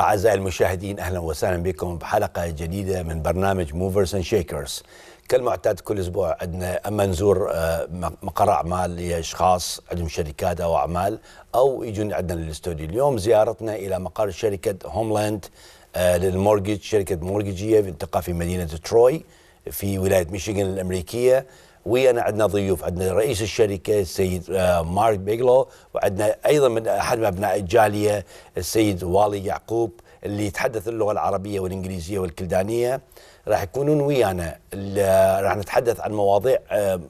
أعزائي المشاهدين، أهلا وسهلا بكم بحلقة جديدة من برنامج موفرز اند شيكرز. كالمعتاد كل أسبوع عندنا أما نزور مقر أعمال لأشخاص عندهم شركات أو أعمال أو يجون عندنا للاستوديو. اليوم زيارتنا إلى مقر شركة هوملاند للمورجج، شركة مورججية تقع في مدينة تروي في ولاية ميشيغان الأمريكية. ويانا عندنا ضيوف، عندنا رئيس الشركة السيد مارك بيغلو، وعندنا أيضا من أحد من أبناء الجالية السيد والي يعقوب اللي يتحدث اللغة العربية والإنجليزية والكلدانية. راح يكونون ويانا، راح نتحدث عن مواضيع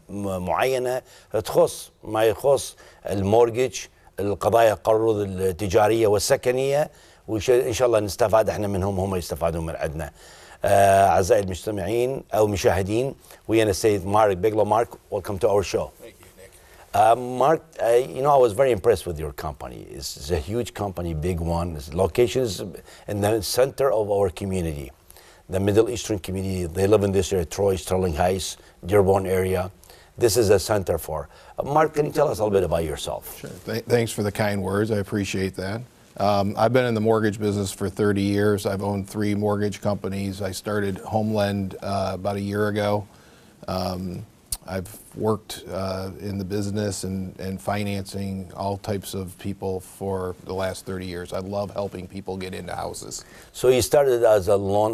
معينة تخص ما يخص المورجج، القضايا القروض التجارية والسكنية، وإن شاء الله نستفاد احنا منهم وهم يستفادون من عندنا. أعزائي المستمعين أو المشاهدين، ويانا السيد مارك بيغلو. Mark, welcome to our show. Thank you, Nick. Mark, I was very impressed with your company. It's a huge company, big one. Its location is in the center of our community, the Middle Eastern community. They live in this area, Troy, Sterling Heights, Dearborn area. This is a center for. Mark, can you tell us a little bit about yourself? Sure. Thanks for the kind words. I appreciate that. I've been in the mortgage business for 30 years. I've owned 3 mortgage companies. I started Homelend about a year ago. I've worked in the business and financing all types of people for the last 30 years. I love helping people get into houses. So you started as a loan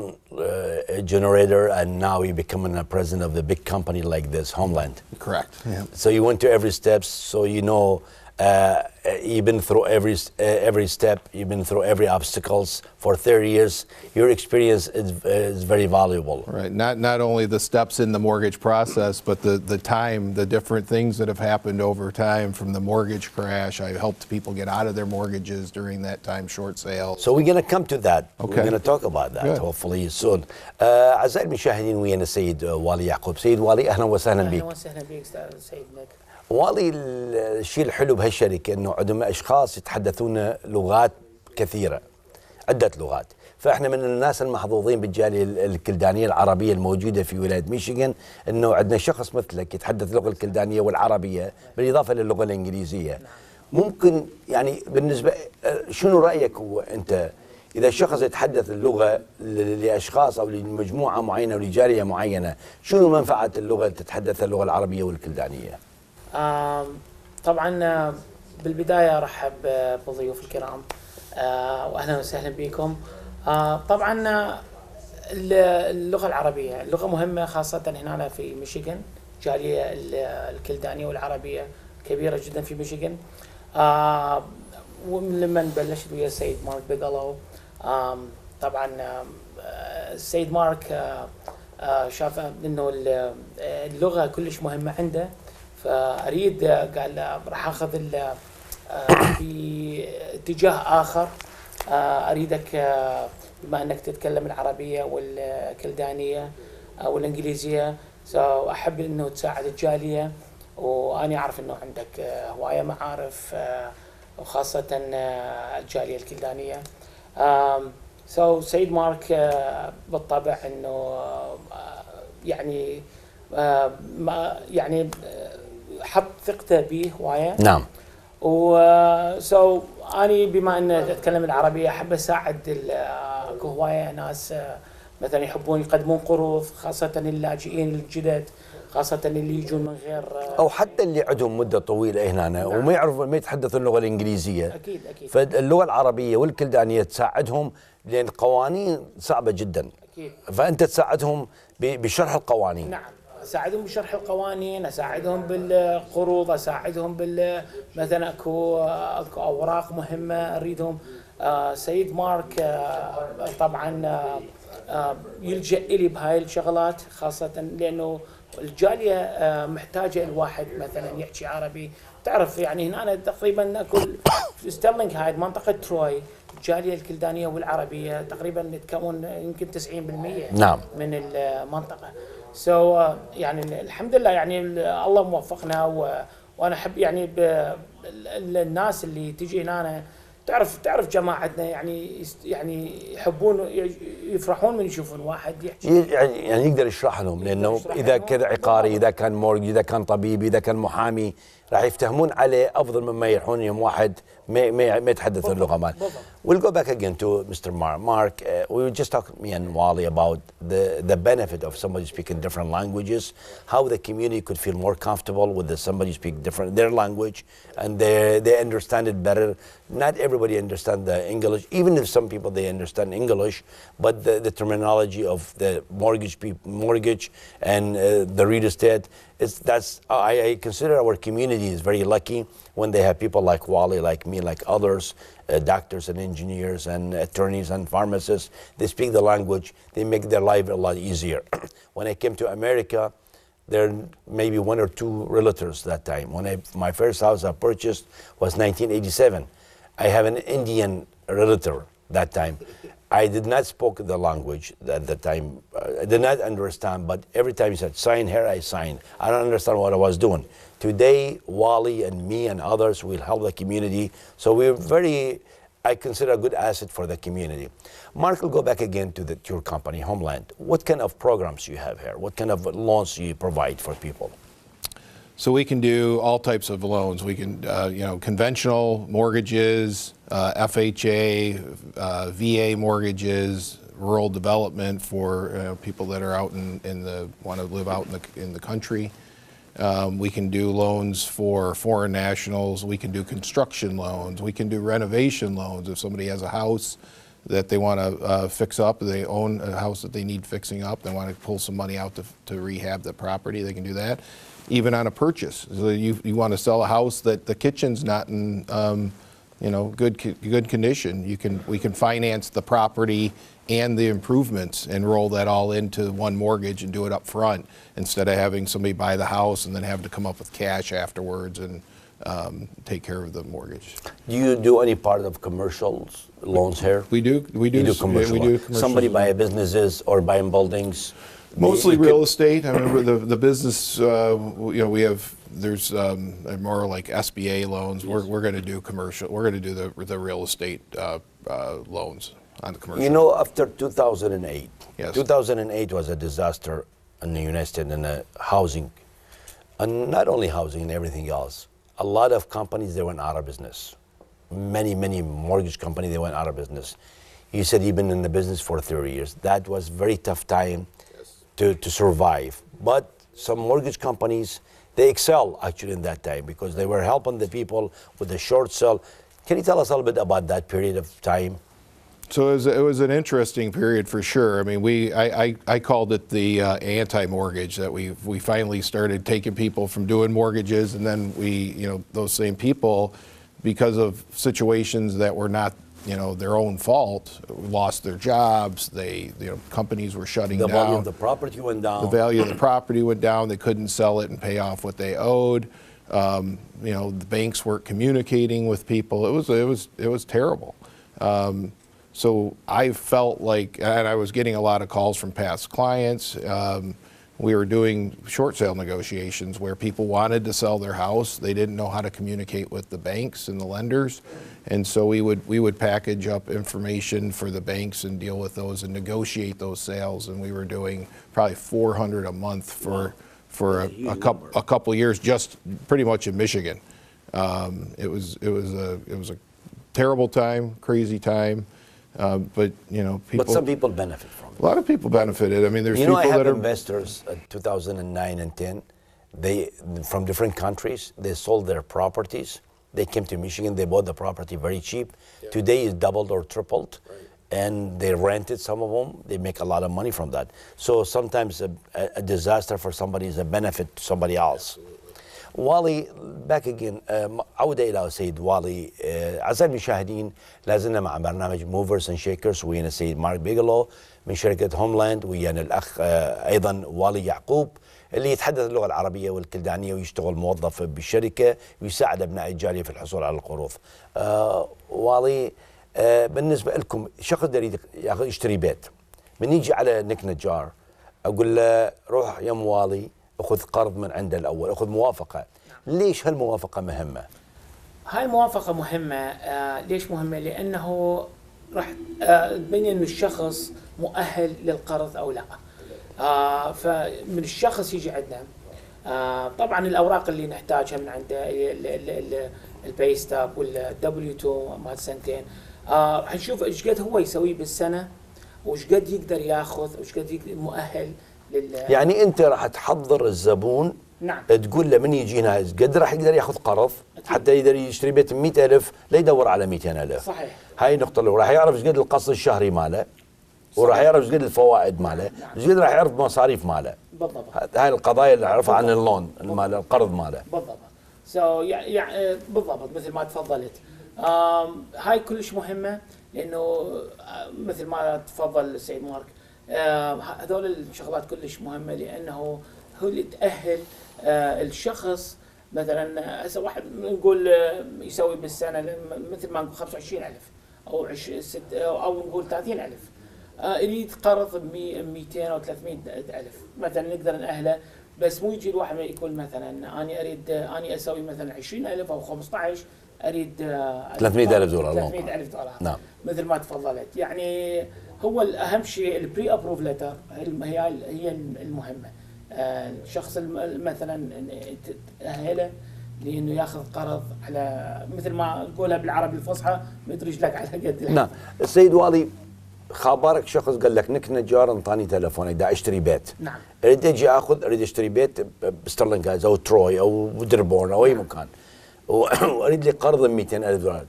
generator, and now you're becoming a president of the big company like this, Homeland. Correct. Yeah. So you went to every step, so you know you've been through every step, you've been through every obstacles for 30 years. Your experience is very valuable. Right. Not only the steps in the mortgage process, but the time, the different things that have happened over time from the mortgage crash. I helped people get out of their mortgages during that time, short sales. So we're going to come to that. Okay. We're going to talk about that. Good. Hopefully soon. أعزائي المشاهدين، ويانا السيد والي يعقوب. سيد والي، أهلا وسهلا بك. أهلا وسهلا بك سيد نيك. والي، الشيء الحلو بهالشركة انه عندهم اشخاص يتحدثون لغات كثيرة، عدة لغات. فاحنا من الناس المحظوظين بالجالية الكلدانية العربية الموجودة في ولاية ميشيغان، انه عندنا شخص مثلك يتحدث اللغة الكلدانية والعربية بالاضافة للغة الانجليزية. ممكن يعني بالنسبة شنو رأيك هو انت اذا الشخص يتحدث اللغة لاشخاص او لمجموعة معينة او لجالية معينة، شنو منفعة اللغة تتحدث اللغة العربية والكلدانية؟ طبعا بالبداية أرحب بضيوف الكرام وأهلا وسهلا بكم. طبعا اللغة العربية لغة مهمة، خاصة هنا في ميشيغان. جالية الكلدانية والعربية كبيرة جدا في ميشيغان. ولما بلشت ويا السيد مارك بيغلو، طبعا السيد مارك شاف انه اللغة كلش مهمة عنده، فأريد قال راح أخذ في اتجاه آخر. أريدك بما أنك تتكلم العربية والكلدانية والإنجليزية، أحب أنه تساعد الجالية، وأنا أعرف أنه عندك هواية معارف وخاصة الجالية الكلدانية. سيد مارك بالطبع أنه يعني حط ثقته به هواية. نعم. أنا بما أن أتكلم العربية أحب أساعد هواية ناس مثلا يحبون يقدمون قروض، خاصة اللاجئين الجدد، خاصة اللي يجون من غير أو حتى اللي عندهم مدة طويلة هنا. نعم. وما يعرفوا ما يتحدثوا اللغة الإنجليزية. أكيد. فاللغة العربية والكلدانية تساعدهم، لأن القوانين صعبة جدا. أكيد. فأنت تساعدهم بشرح القوانين. نعم، أساعدهم بشرح القوانين، أساعدهم بالقروض، أساعدهم مثلا أكو أوراق مهمة أريدهم. سيد مارك طبعا يلجأ إلي بهاي الشغلات، خاصة لأنه الجالية محتاجة الواحد مثلا يحكي عربي. تعرف يعني هنا أنا تقريبا أكل ستيرلينغ هايد منطقة تروي، الجالية الكلدانية والعربية تقريبا تكون يمكن 90% نعم. من المنطقة. يعني الحمد لله، يعني الله موفقنا، وانا احب يعني الناس اللي تجي هنا تعرف جماعتنا يعني يحبون يفرحون من يشوفون واحد يحكي، يعني يقدر يشرح لهم، لانه اذا كذا عقاري، اذا كان مورج، اذا كان طبيب، اذا كان محامي، راح يفتهمون عليه افضل مما يروحون يوم واحد ما يتحدث اللغه مال. We'll go back again to Mr. Mark. Mark, we were just talking, me and Wally, about the benefit of somebody speaking different languages, how the community could feel more comfortable with somebody speaking their language, and they understand it better. Not everybody understands the English, even if some people they understand English, but the terminology of the mortgage and the real estate, I consider our community is very lucky when they have people like Wally, like me, like others, doctors and engineers and attorneys and pharmacists. They speak the language. They make their life a lot easier. When I came to America, there maybe one or two realtors that time. My first house I purchased was 1987. I have an Indian realtor that time. I did not speak the language at the time. I did not understand, but every time he said, sign here, I signed. I don't understand what I was doing. Today, Wally and me and others will help the community. So we're I consider a good asset for the community. Mark, will go back again to your company, Homeland. What kind of programs you have here? What kind of loans you provide for people? So we can do all types of loans. We can, conventional mortgages, FHA, VA mortgages, rural development for people that are out want to live out in the country. We can do loans for foreign nationals. We can do construction loans. We can do renovation loans. If somebody has a house that they want to fix up, they own a house that they need fixing up, they want to pull some money out to rehab the property, they can do that. Even on a purchase. So you want to sell a house that the kitchen's not in good condition. We can finance the property and the improvements and roll that all into one mortgage and do it up front instead of having somebody buy the house and then have to come up with cash afterwards and take care of the mortgage. Do you do any part of commercial loans here? We do. You do commercial. We do commercial. Somebody buy businesses or buying buildings? Mostly real estate. I remember the business. We have there's more like SBA loans. We're going to do commercial. We're going to do the real estate loans on the commercial. After 2008. Yes. 2008 was a disaster in the United States in the housing, and not only housing and everything else. A lot of companies they went out of business. Many mortgage companies they went out of business. You said you've been in the business for 30 years. That was very tough time. To survive. But some mortgage companies, they excel actually in that time because they were helping the people with the short sale. Can you tell us a little bit about that period of time? So it was an interesting period for sure. I mean, I called it the anti-mortgage, that we finally started taking people from doing mortgages, and then those same people, because of situations that were not their own fault, lost their jobs. Companies were shutting down. The value of the property went down. The value of the property went down. They couldn't sell it and pay off what they owed. The banks weren't communicating with people. It was terrible. So I felt like, and I was getting a lot of calls from past clients. We were doing short sale negotiations where people wanted to sell their house. They didn't know how to communicate with the banks and the lenders. And so we would package up information for the banks and deal with those and negotiate those sales. And we were doing probably $400 a month for a couple years, just pretty much in Michigan. It was a terrible time, crazy time. But people. But some people benefit from it. A lot of people benefited. I mean, there's people I have that are investors in 2009 and 10. They from different countries. They sold their properties. They came to Michigan. They bought the property very cheap. Yeah. Today it's doubled or tripled, and they rented some of them. They make a lot of money from that. So sometimes a disaster for somebody is a benefit to somebody else. والي باك اجين عودة إلى سيد والي. أعزائي المشاهدين، لازلنا مع برنامج موفرز اند شيكرز ويانا السيد مارك بيجلو من شركة هوملاند، ويانا الأخ أيضا والي يعقوب اللي يتحدث اللغة العربية والكلدانية ويشتغل موظف بالشركة ويساعد أبناء الجالية في الحصول على القروض. والي بالنسبة لكم شخص يريد يشتري بيت، من يجي على نك نجار أقول له روح يا موالي أخذ قرض من عنده الأول، أخذ موافقة. ليش هالموافقة مهمة؟ هاي الموافقة مهمة. ليش مهمة؟ لأنه راح تبين إنه الشخص مؤهل للقرض أو لا. فمن الشخص يجي عندنا طبعا الاوراق اللي نحتاجها من عنده الباي ستاب والدبليو 2 مال سنتين. حنشوف ايش قد هو يسوي بالسنه، وايش قد يقدر ياخذ، وايش قد مؤهل يعني انت راح تحضر الزبون. نعم. تقول له من يجينا قد راح يقدر ياخذ قرض حتى يقدر يشتري بيت 100,000 لا يدور على 200,000. صحيح. هاي النقطه اللي راح يعرف ايش قد القسط الشهري ماله، وراح يعرف ايش قد الفوائد ماله، ايش قد راح يعرف مصاريف ماله. بالضبط. هاي القضايا اللي نعرفها عن اللون المال القرض ماله. بالضبط. يعني بالضبط مثل ما تفضلت. هاي كلش مهمه، لانه مثل ما تفضل السيد مارك، هذول الشغلات كلش مهمه، لانه هو اللي تاهل الشخص. مثلا هسه واحد نقول يسوي بالسنه مثل ما نقول 25,000 او او نقول 30,000، يريد قرض ب 200 او 300,000 مثلا، نقدر نأهله. بس مو يجي الواحد يقول مثلا اني اريد اني اسوي مثلا 20,000 او 15، اريد 300,000 دولار. 300,000 دولار. نعم. مثل ما تفضلت. يعني هو الاهم شيء البري ابروف لتر، هي المهمه. الشخص مثلا تأهله لانه ياخذ قرض على مثل ما نقولها بالعربي الفصحى مد رجلك على قد. نعم. السيد والي، خابرك شخص قال لك نك نجار انطاني تلفوني دا اشتري بيت. نعم. اريد اجي اخذ، اريد اشتري بيت بسترلينغ هايز او تروي او ديربورن او اي مكان، واريد لي قرض 200,000 دولار.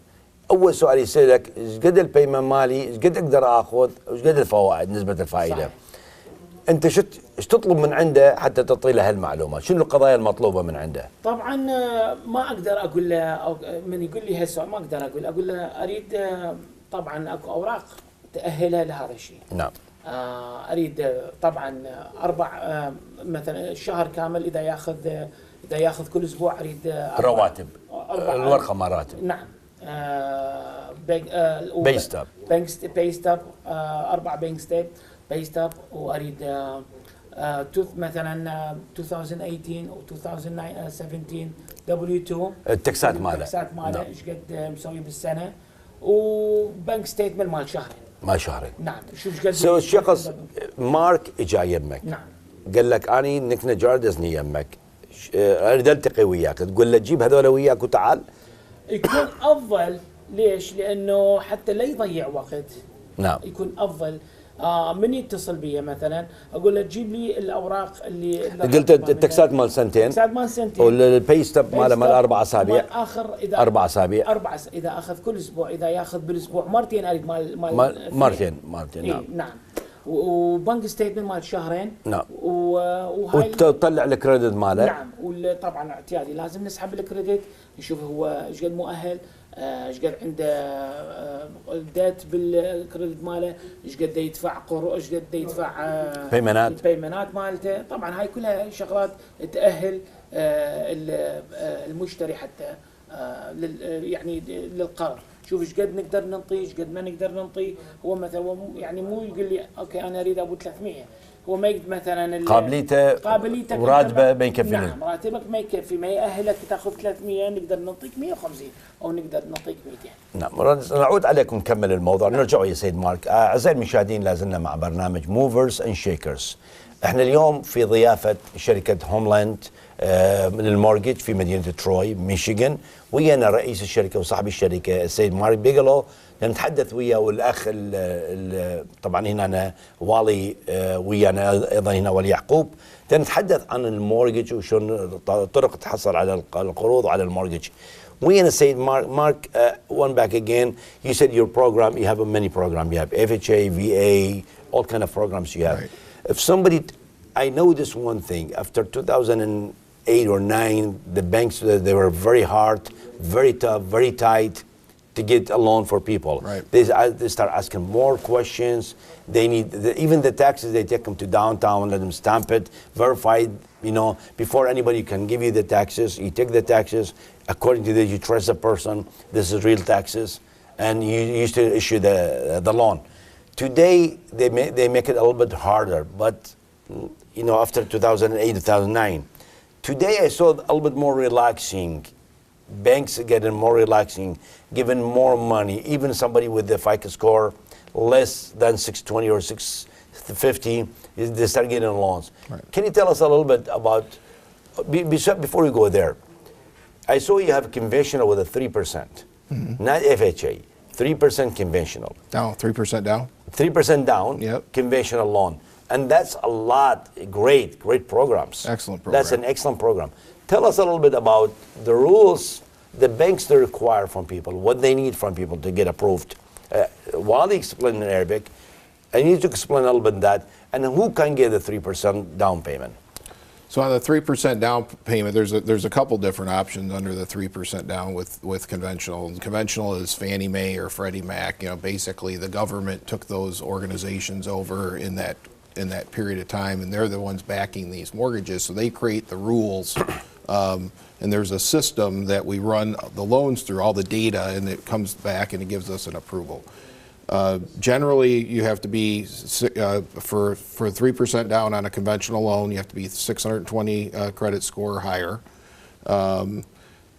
اول سؤال يسالك ايش قد البيمنت مالي، ايش قد اقدر اخذ، ايش قد الفوائد، نسبه الفائده. صحيح. انت ايش تطلب من عنده حتى تعطي له هالمعلومات؟ شنو القضايا المطلوبه من عنده؟ طبعا ما اقدر اقول له، او من يقول لي هالسؤال ما اقدر اقول له اريد. طبعا اكو اوراق تاهله لهذا الشيء. نعم. اريد طبعا 4 مثلا شهر كامل اذا ياخذ كل اسبوع اريد رواتب. الورقه مراتب. نعم. باي ستاب. باي ستاب 4 باي ستاب، واريد مثلا 2018 او 2017 دبليو 2 التكسات ماله. التكسات ماله ايش قد مسوي بالسنه، وبنك ستيتمنت مال شهرين. مال شهرين. نعم. شوف قد سو الشخص مارك اجا يمك. نعم. قال لك اني نك نجار دزني يمك، اريد التقي وياك، تقول له جيب هذول وياك وتعال. يكون افضل. ليش؟ لانه حتى لا يضيع وقت. نعم. يكون افضل. من يتصل بي مثلا اقول له تجيب لي الاوراق اللي قلت التكسات مال سنتين. التكسات مال سنتين. والباي ستاب مال 4 اسابيع. اخر اذا 4 اسابيع. اذا اخذ كل اسبوع، اذا ياخذ بالاسبوع مرتين اريد مرتين. نعم. نعم. وبنك ستيتمنت مال شهرين. نعم. وهاي وتطلع الكريدت ماله. نعم. وطبعا اعتيادي لازم نسحب الكريدت، نشوف هو ايش قد مؤهل، ايش قد عنده ديت بالكريدت ماله، ايش قد يدفع قروض، ايش قد يدفع البيمنات مالته. طبعا هاي كلها شغلات تأهل المشتري حتى يعني للقرض. شوف ايش قد نقدر ننطي، ايش قد ما نقدر ننطي. هو مثلا يعني مو يقول لي اوكي انا اريد ابو 300، هو ما يقدر مثلا قابليته وراتبه ما يكفي. نعم. راتبك ما يكفي، ما يأهلك تاخذ 300، نقدر نعطيك 150 او نقدر نعطيك 200. نعم. نعود عليكم نكمل الموضوع. نرجع يا سيد مارك. اعزائي المشاهدين، لازلنا مع برنامج موفرز اند شيكرز. احنا اليوم في ضيافه شركه هوملاند من المورجج في مدينه تروي ميشيغان. ويانا رئيس الشركه وصاحب الشركه السيد مارك بيجلو. نتحدث وياه والاخ طبعا هنا والي ويانا ايضا هنا ولي يعقوب. نتحدث عن المورجج وشون طرق تحصل على القروض وعلى المورجج. ويانا السيد مارك. One back again. You said your program, you have a many program. You have FHA, VA, all kind of programs you have. Right. If somebody, I know this one thing. After 2008 or 9, the banks, they were very hard, very tough, very tight to get a loan for people. Right. They start asking more questions. They need, even the taxes, they take them to downtown, let them stamp it, verified, before anybody can give you the taxes. You take the taxes, according to this, you trust the person, this is real taxes, and you used to issue the loan. Today, they make it a little bit harder, but, after 2008, 2009. Today, I saw a little bit more relaxing. Banks are getting more relaxing, giving more money. Even somebody with the FICO score less than 620 or 650, they start getting loans. Right. Can you tell us a little bit about before we go there, I saw you have conventional with a 3%, not FHA, 3% conventional. Down, 3% down? 3% down, Yep. conventional loan. And that's a lot, great programs. Excellent program. That's an excellent program. Tell us a little bit about the rules, the banks they require from people, what they need from people to get approved. While they explain in Arabic, I need to explain a little bit that, and who can get the 3% down payment? So on the 3% down payment, there's a couple different options under the 3% down with conventional. And conventional is Fannie Mae or Freddie Mac. You know, basically the government took those organizations over in that period of time, and they're the ones backing these mortgages. So they create the rules, and there's a system that we run the loans through, all the data, and it comes back and it gives us an approval. Generally, you have to be, for 3% down on a conventional loan, you have to be 620 credit score or higher.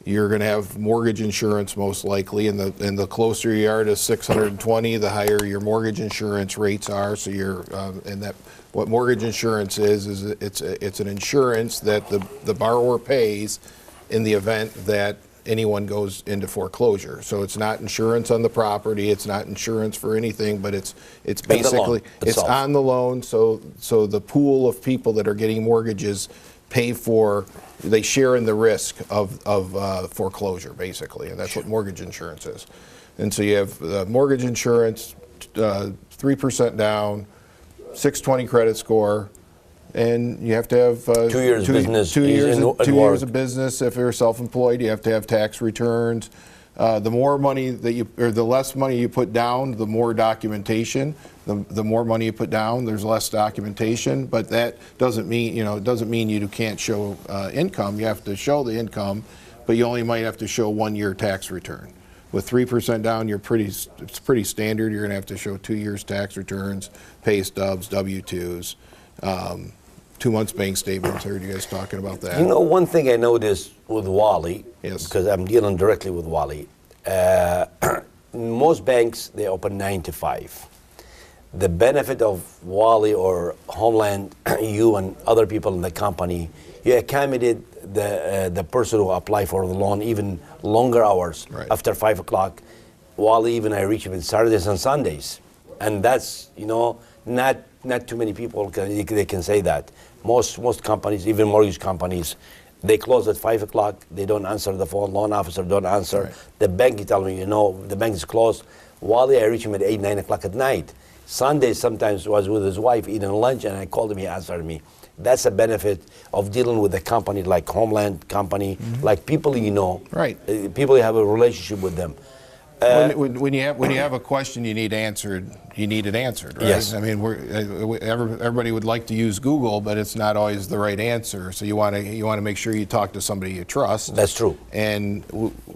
You're going to have mortgage insurance most likely, and the closer you are to 620, the higher your mortgage insurance rates are. So you're, and that what mortgage insurance is it's an insurance that the borrower pays in the event that anyone goes into foreclosure. So it's not insurance on the property, it's not insurance for anything, but it's basically it's on the loan. So the pool of people that are getting mortgages pay for, they share in the risk of foreclosure, basically, and that's what mortgage insurance is. And so you have mortgage insurance, 3% down, 620 credit score, and you have to have 2 years business. 2 years of business. If you're self-employed, you have to have tax returns. The more money that the less money you put down, the more documentation. The more money you put down, there's less documentation. But that doesn't mean, you can't show income. You have to show the income, but you only might have to show 1 year tax return. With 3% down, it's pretty standard. You're going to have to show 2 years tax returns, pay stubs, W-2s. 2 months bank statements. I heard you guys talking about that. You know, one thing I noticed with Wally, yes, because I'm dealing directly with Wally, most banks, they open 9 to 5. The benefit of Wally or Homeland, you and other people in the company, you accommodate the person who apply for the loan even longer hours, right, after 5 o'clock. Wally, even I reach him on Saturdays and Sundays. And that's, not too many people they can say that. Most companies, even mortgage companies, they close at 5 o'clock. They don't answer the phone. Loan officer don't answer. Right. The bank, you tell me, the bank is closed. Wally, I reach him at 8, 9 o'clock at night. Sunday sometimes was with his wife eating lunch, and I called him. He answered me. That's a benefit of dealing with a company like Homeland company, like people right, people you have a relationship with them. When you have a question you need answered, you need it answered, right? Yes. I mean, everybody would like to use Google, but it's not always the right answer. So you want to make sure you talk to somebody you trust. That's true. And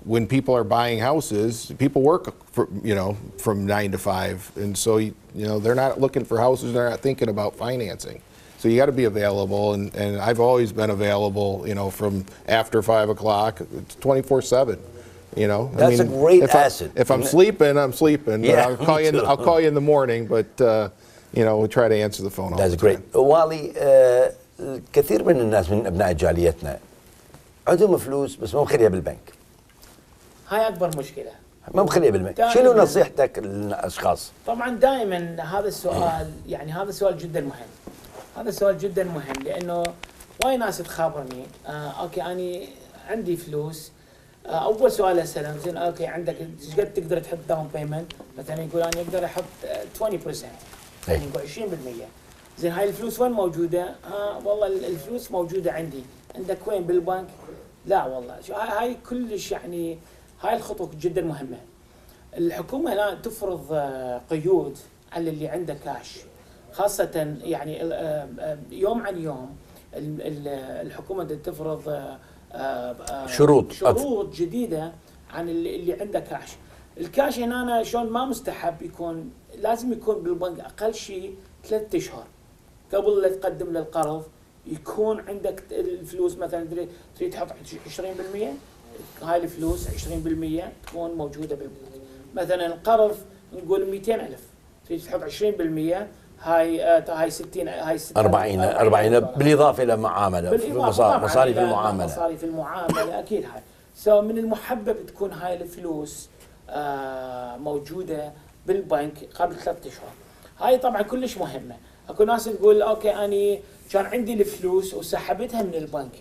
when people are buying houses, people work from 9 to 5, and so they're not looking for houses. They're not thinking about financing. So you got to be available, and I've always been available. From after 5 o'clock, it's 24/7. That's a great asset. If I'm sleeping, I'm sleeping. Yeah, I'll call you in the morning, but we try to answer the phone all That's the time. great. والي كثير من الناس من ابناء جاليتنا عندهم فلوس بس ما مخليها بالبنك. هاي اكبر مشكله. ما مخليها بالبنك. شنو نصيحتك للاشخاص؟ طبعا دائما هذا السؤال هذا سؤال جدا مهم. هذا سؤال جدا مهم لانه وايد ناس تخابرني اوكي انا عندي فلوس. اول سؤال اساله زين اوكي عندك ايش قد تقدر تحط داون بيمنت؟ مثلا يقول انا اقدر احط 20%، يعني يقول 20%. زين هاي الفلوس وين موجوده؟ والله الفلوس موجوده عندي. عندك وين بالبنك؟ لا والله هاي كلش هاي الخطوه جدا مهمه. الحكومه هنا تفرض قيود على اللي عنده كاش، خاصه يوم عن يوم الحكومه تفرض شروط جديدة عن اللي عنده كاش. الكاش هنا شلون ما مستحب يكون، لازم يكون بالبنك أقل شيء 3 أشهر قبل لا تقدم للقرض. يكون عندك الفلوس مثلا تريد تحط 20%، هاي الفلوس 20% تكون موجودة بالبنك. مثلا القرض نقول 200,000 تريد تحط 20%، هاي 60 هاي 40 بالاضافه الى معامله مصاريف المعامله. مصاريف المعامله اكيد هاي. سو من المحبب تكون هاي الفلوس موجوده بالبنك قبل 3 اشهر. هاي طبعا كلش مهمه. اكو ناس تقول اوكي اني كان عندي الفلوس وسحبتها من البنك،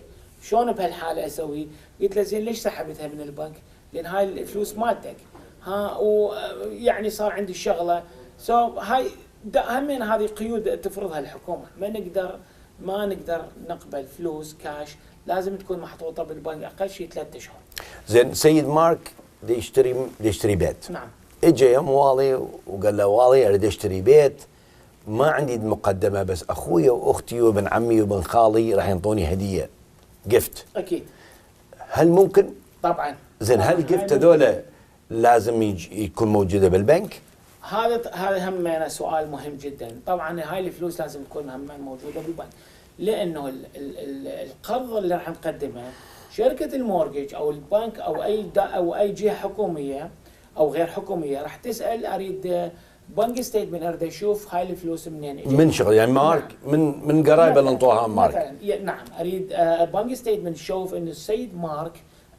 شلون بهالحاله اسوي؟ قلت له زين ليش سحبتها من البنك؟ لان هاي الفلوس مالتك. ويعني صار عندي شغله. هاي همين هذه قيود تفرضها الحكومه، ما نقدر نقبل فلوس كاش، لازم تكون محطوطه بالبنك اقل شيء 3 اشهر. زين سيد مارك بده يشتري بيت. نعم. اجى يم والي وقال له والي اريد اشتري بيت، ما عندي مقدمه بس اخوي واختي وابن عمي وابن خالي راح ينطوني هديه جفت. اكيد. هل ممكن؟ طبعا. زين هل الجفت هذول لازم يكون موجوده بالبنك؟ هذا هم سؤال مهم جدا. طبعا هاي الفلوس لازم تكون هم موجوده بالبنك، لانه القرض اللي راح نقدمه شركه المورجج او البنك او اي جهه حكوميه او غير حكوميه راح تسال اريد بنك ستيتمنت، اريد اشوف هاي الفلوس منين اجت. من شغل يعني مارك من قرايبه اللي انطوها مارك. مثلا نعم اريد بنك ستيتمنت تشوف انه السيد مارك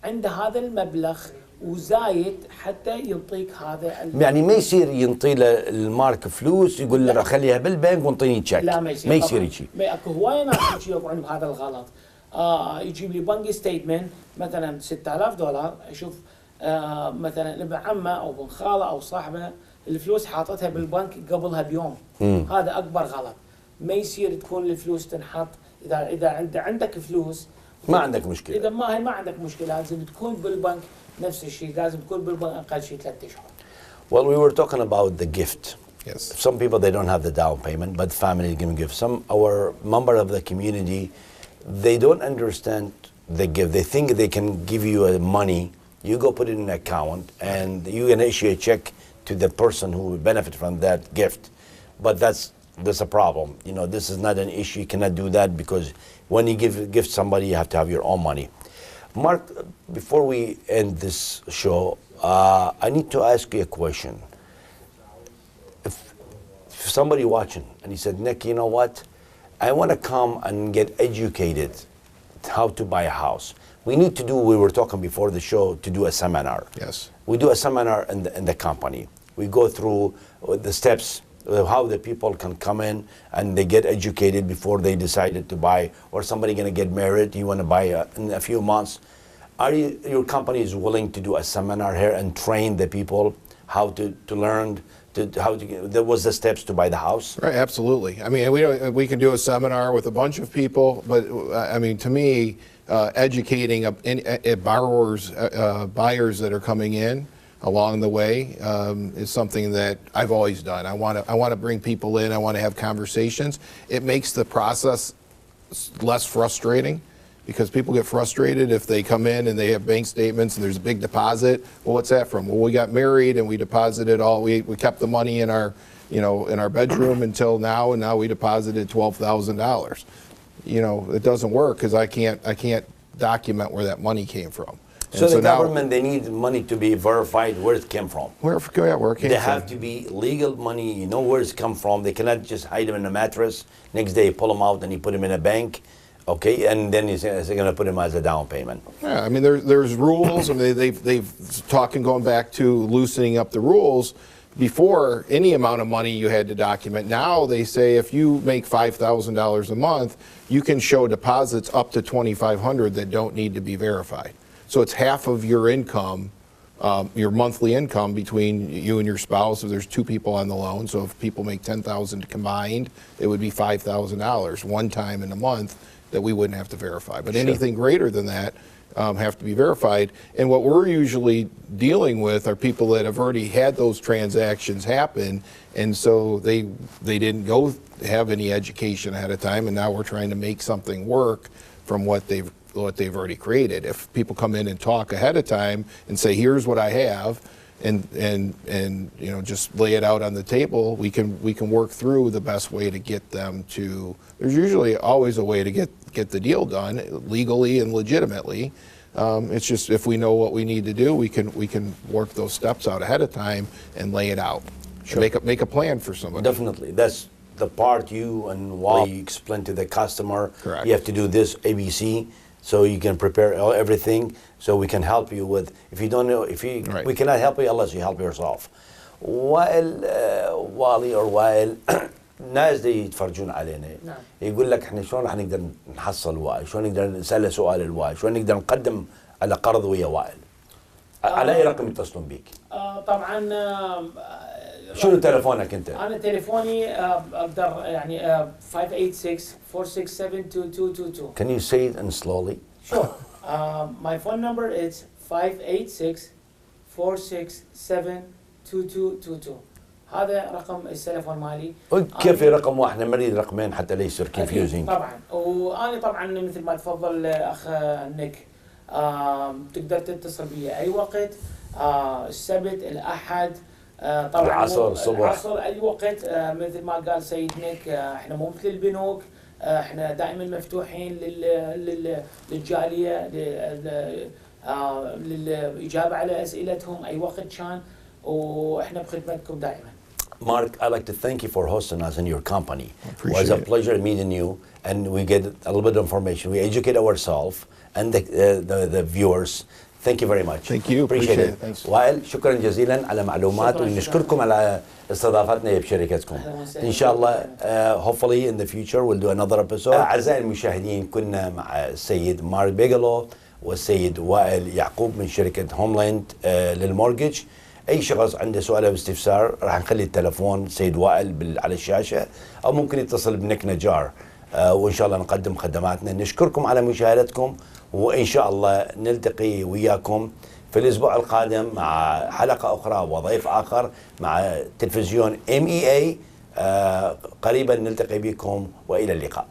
عنده هذا المبلغ وزايد حتى ينطيك هذا يعني ما يصير ينطي له المارك فلوس يقول له خليها بالبنك وانطيني تشيك. لا ما يصير هيك. اكو هوايه ناس يوقعون بهذا الغلط. يجيب لي بنك ستيتمنت مثلا $6000 اشوف مثلا ابن عمه او ابن خاله او صاحبه الفلوس حاطتها بالبنك قبلها بيوم. هذا اكبر غلط. ما يصير تكون الفلوس تنحط اذا عندك فلوس ما عندك مشكله. اذا ما عندك مشكله لازم تكون بالبنك نفس الشيء، لازم تكون بالبنك اقل شيء 3 اشهر. Well, we were talking about the gift. Yes. Some people they don't have the down payment, but family give gift. Some our member of the community, they don't understand the gift. They think they can give you money. You go put it in an account, and you can issue a check to the person who will benefit from that gift. But that's a problem. You know, this is not an issue. You cannot do that because when you give somebody, you have to have your own money. Mark, before we end this show, I need to ask you a question. If somebody watching and he said, Nick, you know what? I want to come and get educated how to buy a house. We need to do, we were talking before the show, to do a seminar. Yes. We do a seminar in the company. We go through the steps, how the people can come in and they get educated before they decided to buy, or somebody going to get married, you want to buy in a few months. Your company is willing to do a seminar here and train the people how to learn, there was the steps to buy the house? Right, absolutely. I mean, we can do a seminar with a bunch of people, but I mean, to me, educating buyers that are coming in along the way is something that I've always done. I want to bring people in. I want to have conversations. It makes the process less frustrating because people get frustrated if they come in and they have bank statements and there's a big deposit. Well, what's that from? Well, we got married and we deposited we kept the money in our bedroom until now, and now we deposited $12,000. You know, it doesn't work because I can't document where that money came from. So the government, they need money to be verified where it came from. Where it came They from. have to be legal money, you know where it's come from. They cannot just hide them in a mattress. Next day, pull them out and you put them in a bank. Okay, and then they're going to put them as a down payment. Yeah, I mean, there's rules. I mean, they've talking going back to loosening up the rules. Before, any amount of money you had to document. Now they say if you make $5,000 a month, you can show deposits up to $2,500 that don't need to be verified. So it's half of your income, your monthly income between you and your spouse. If there's 2 people on the loan, so if people make $10,000 combined, it would be $5,000 one time in a month that we wouldn't have to verify. But anything greater than that have to be verified. And what we're usually dealing with are people that have already had those transactions happen, and so they didn't go have any education ahead of time, and now we're trying to make something work from what they've already created. If people come in and talk ahead of time and say, here's what I have, and you know, just lay it out on the table, we can work through the best way to get them to. There's usually always a way to get the deal done legally and legitimately. It's just if we know what we need to do, we can work those steps out ahead of time and lay it out. Sure. Make a plan for somebody. Definitely, that's the part you and why you explain to the customer. Correct. You have to do this ABC, so you can prepare everything. So we can help you with. If you don't know, Right. we cannot help you unless you help yourself. والي or وائل ناس دي يتفرجون علينا. نعم. يقول لك احنا شلون رح نقدر نحصل وائل؟ شلون نقدر نسأله سؤال الوائل؟ شلون نقدر نقدم على قرض ويا وائل؟ على اي رقم يتصلون بيك؟ طبعا شنو تلفونك انت؟ انا تليفوني اقدر يعني 586-467-2222. Can you say it and slowly? Sure. My phone number is 586-467-2222. هذا رقم التليفون مالي. كيف في رقم واحد نريد رقمين حتى لا يصير confusing. طبعا وانا طبعا مثل ما تفضل اخ نيك تقدر تتصل بي اي وقت السبت الاحد طبعا العصر الصبح العصر اي وقت مثل ما قال سيد نيك احنا مو مثل البنوك احنا دائما مفتوحين للجاليه للاجابه على اسئلتهم اي وقت كان واحنا بخدمتكم دائما. Mark, I'd like to thank you for hosting us in your company. It was a it. pleasure meeting you, and we get a little bit of information. We educate ourselves and the viewers. Thank you very much. Thank you. Appreciate it. Thanks. وائل شكرا جزيلا على معلومات ونشكركم على استضافتنا بشركتكم. إن شاء الله hopefully in the future we'll do another episode. أعزائي المشاهدين كنا مع السيد مارك بيجلو والسيد وائل يعقوب من شركة هوملاند للمورجج. اي شخص عنده سؤال او استفسار راح نخلي التلفون سيد وائل على الشاشه او ممكن يتصل بنك نجار وان شاء الله نقدم خدماتنا. نشكركم على مشاهدتكم وان شاء الله نلتقي وياكم في الاسبوع القادم مع حلقه اخرى وضيف اخر مع تلفزيون MEA. قريبا نلتقي بكم والى اللقاء.